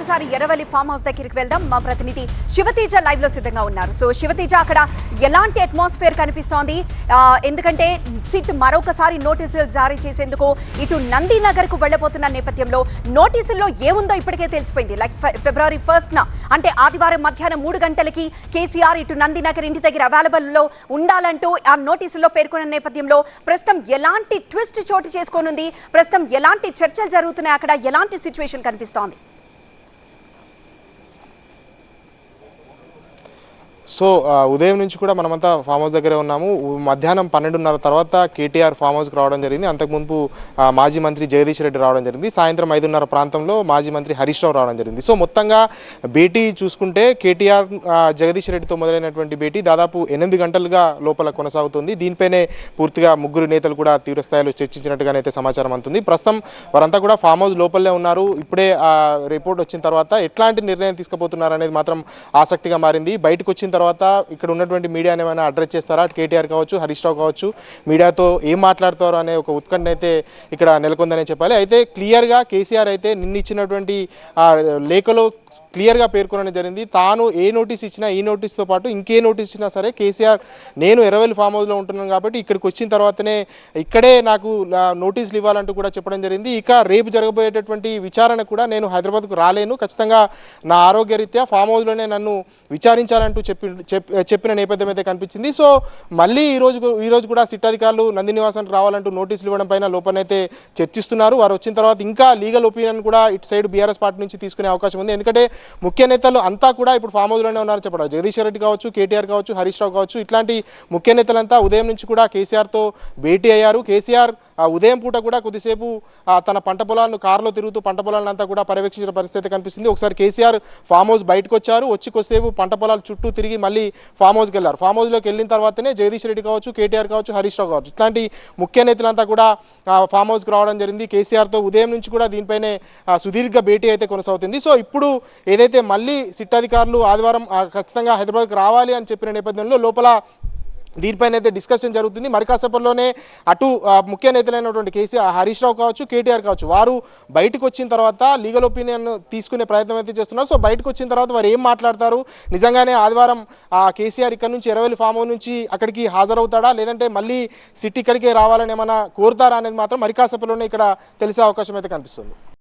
మరొకసారి Erravalli farm house దగ్గరికి వెళ్దాం. మా ప్రతినిధి శివతేజ లైవ్ లో సిద్ధంగా ఉన్నారు. సో శివతేజ, అక్కడ ఎలాంటి అట్మాస్ఫియర్ కనిపిస్తోంది? ఎందుకంటే సిట్ మరొకసారి నోటీసులు జారీ చేసేందుకు ఇటు నందినగర్ కు వెళ్లబోతున్న నేపథ్యంలో నోటీసుల్లో ఏముందో ఇప్పటికే తెలిసిపోయింది. లైక్ ఫిబ్రవరి 1న అంటే ఆదివారం మధ్యాహ్నం 3 గంటలకి కేసీఆర్ ఇటు నందినగర్ ఇంటి దగ్గర అవైలబుల్ లో ఉండాలంటూ ఆ నోటీసుల్లో పేర్కొన్న నేపథ్యంలో ప్రస్తుతం ఎలాంటి ట్విస్ట్ చోటు చేసుకోనుంది? ప్రస్తుతం ఎలాంటి చర్చలు జరుగుతున్నాయి? అక్కడ ఎలాంటి సిచ్యువేషన్ కనిపిస్తోంది? సో ఉదయం నుంచి కూడా మనమంతా ఫామ్ హౌస్ దగ్గరే ఉన్నాము. మధ్యాహ్నం 12:30 తర్వాత కేటీఆర్ ఫామ్ హౌస్కి రావడం జరిగింది. అంతకుముందు మాజీ మంత్రి జగదీష్ రెడ్డి రావడం జరిగింది. సాయంత్రం 5:30 ప్రాంతంలో మాజీ మంత్రి హరీష్ రావు రావడం జరిగింది. సో మొత్తంగా భేటీ చూసుకుంటే కేటీఆర్ జగదీష్ రెడ్డితో మొదలైనటువంటి భేటీ దాదాపు 8 గంటలుగా లోపల కొనసాగుతుంది. దీనిపైనే పూర్తిగా ముగ్గురు నేతలు కూడా తీవ్రస్థాయిలో చర్చించినట్టుగానైతే సమాచారం అందుతుంది. ప్రస్తుతం వారంతా కూడా ఫామ్ హౌస్ లోపలనే ఉన్నారు. ఇప్పుడే రిపోర్ట్ వచ్చిన తర్వాత ఎట్లాంటి నిర్ణయం తీసుకుపోతున్నారు అనేది మాత్రం ఆసక్తిగా మారింది. బయటకు వచ్చిన తర్వాత ఇక్కడ ఉన్నటువంటి మీడియాని ఏమైనా అడ్రస్ చేస్తారా? కేటీఆర్ కావచ్చు, హరీష్ రావు కావచ్చు, మీడియాతో ఏం మాట్లాడతారో అనే ఒక ఉత్కంఠ అయితే ఇక్కడ నెలకొందనే చెప్పాలి. అయితే క్లియర్గా కేసీఆర్ అయితే నిన్నిచ్చినటువంటి లేఖలో క్లియర్గా పేర్కొనడం జరిగింది. తాను ఏ నోటీస్ ఇచ్చినా ఈ నోటీస్తో పాటు ఇంకే నోటీస్ ఇచ్చినా సరే కేసీఆర్ నేను ఎర్రవల్లి ఫామ్ హౌస్లో ఉంటున్నాను కాబట్టి ఇక్కడికి వచ్చిన తర్వాతనే ఇక్కడే నాకు నోటీసులు ఇవ్వాలంటూ కూడా చెప్పడం జరిగింది. ఇక రేపు జరగబోయేటటువంటి విచారణ కూడా నేను హైదరాబాద్కు రాలేను, ఖచ్చితంగా నా ఆరోగ్యరీత్యా ఫామ్ హౌస్లోనే నన్ను విచారించాలంటూ చెప్పిన నేపథ్యం అయితే కనిపించింది. సో మళ్ళీ ఈరోజు కూడా సిట్ అధికారులు నంది నివాసానికి రావాలంటూ నోటీసులు ఇవ్వడం పైన లోపలైతే చర్చిస్తున్నారు. వారు వచ్చిన తర్వాత ఇంకా లీగల్ ఒపీనియన్ కూడా ఇటు సైడ్ బీఆర్ఎస్ పార్టీ నుంచి తీసుకునే అవకాశం ఉంది. ఎందుకంటే ముఖ్య నేతలు అంతా కూడా ఇప్పుడు ఫామ్ హౌస్లోనే ఉన్నారని చెప్పడం. జగదీష్ రెడ్డి కావచ్చు, కేటీఆర్ కావచ్చు, హరీష్ రావు కావచ్చు, ఇట్లాంటి ముఖ్య నేతలంతా ఉదయం నుంచి కూడా కేసీఆర్తో భేటీ అయ్యారు. కేసీఆర్ ఉదయం పూట కూడా కొద్దిసేపు తన పంట పొలాలను కారులో తిరుగుతూ పంట పొలాలంతా కూడా పర్యవేక్షించిన పరిస్థితి కనిపిస్తుంది. ఒకసారి కేసీఆర్ ఫామ్ హౌస్ బయటకు వచ్చారు, వచ్చి కొద్దిసేపు పంట పొలాల చుట్టూ తిరిగి మళ్ళీ ఫామ్ హౌస్కి వెళ్ళారు. ఫామ్ హౌస్లోకి వెళ్ళిన తర్వాతనే జగదీష్ రెడ్డి కావచ్చు, కేటీఆర్ కావచ్చు, హరీష్ రావు కావచ్చు, ఇట్లాంటి ముఖ్య నేతలంతా కూడా ఫామ్ హౌస్కి రావడం జరిగింది. కేసీఆర్తో ఉదయం నుంచి కూడా దీనిపైనే సుదీర్ఘ భేటీ అయితే కొనసాగుతుంది. సో ఇప్పుడు ఏదైతే మళ్ళీ సిట్ అధికారులు ఆదివారం ఖచ్చితంగా హైదరాబాద్కి రావాలి అని చెప్పిన నేపథ్యంలో లోపల దీనిపైన అయితే డిస్కషన్ జరుగుతుంది. మరి కాసేపట్లోనే అటు ముఖ్య నేతలైనటువంటి కేసీఆర్, హరీష్ రావు కావచ్చు, కేటీఆర్ కావచ్చు, వారు బయటకు వచ్చిన తర్వాత లీగల్ ఒపీనియన్ తీసుకునే ప్రయత్నం అయితే చేస్తున్నారు. సో బయటకు వచ్చిన తర్వాత వారు ఏం మాట్లాడతారు? నిజంగానే ఆదివారం కేసీఆర్ ఇక్కడ నుంచి ఎర్రవల్లి ఫామ్ హౌస్ నుంచి అక్కడికి హాజరవుతాడా, లేదంటే మళ్ళీ సిట్ ఇక్కడికే రావాలని ఏమైనా కోరుతారా అనేది మాత్రం మరి కాసేపట్లోనే ఇక్కడ తెలిసే అవకాశం అయితే కనిపిస్తుంది.